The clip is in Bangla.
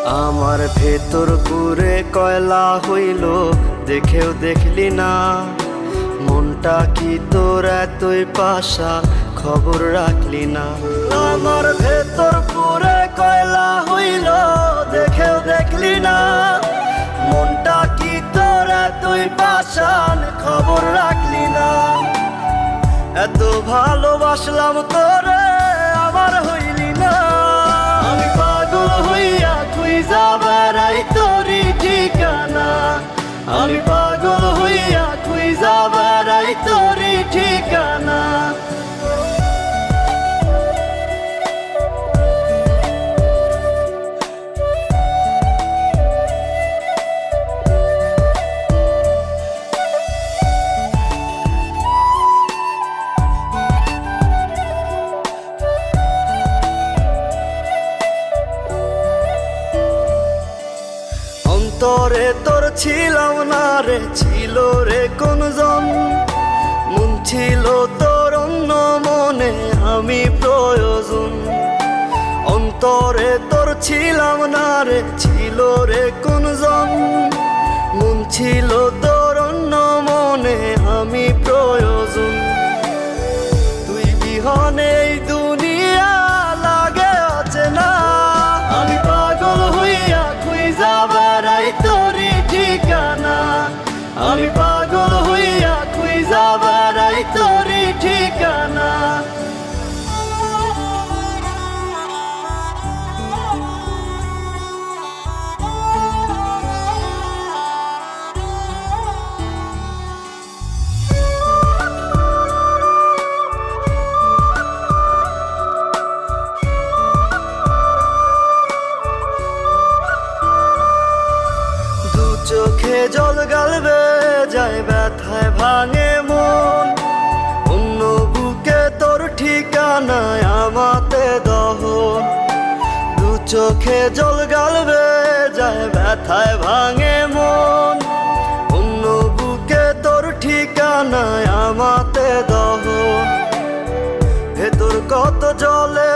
আমার ভেতর পুরে কয়লা হইল, দেখেও দেখলি না। মনটা কি তোর এতই পাশান, খবর রাখলি না। আমার ভেতর পুরে কয়লা হইল, দেখেও দেখলি না। মনটা কি তোর এতই পাশান, খবর রাখলি না। এত ভালোবাসলাম তোরে, আমার হইলি না। আমি পাগল হইয়া খুঁজা বেড়াই তোরই ঠিকানা। আমি পাগল হইয়া খুঁজা বেড়াই তোরই ঠিকানা। অন্তরে তোর ছিলাম না রে, ছিল রে কোনজন। মন ছিল তোর অন্য মনে, আমি প্রয়োজন। অন্তরে তোর ছিলাম না রে, ছিল রে কোনজন। মন ছিল তোর অন্য মনে, আমি প্রয়োজন। তুই বিহনে এই দুনিয়া লাগে অচেনা। আমি পাগল হইয়া খুঁজা বেড়াই তোরই ঠিকানা। আমি পাগল হইয়া খুঁজা বেড়াই তোরই ঠিকানা। চোখে জল গালবে যায়, ব্যথায় ভাঙে মন। অন্য বুকে তোর ঠিকানায় আমাতে দহন। দু চোখে জল গালবে যায়, ব্যথায় ভাঙে মন। অন্য বুকে তোর ঠিকানায় আমাতে দহন। ভেতর কত জলে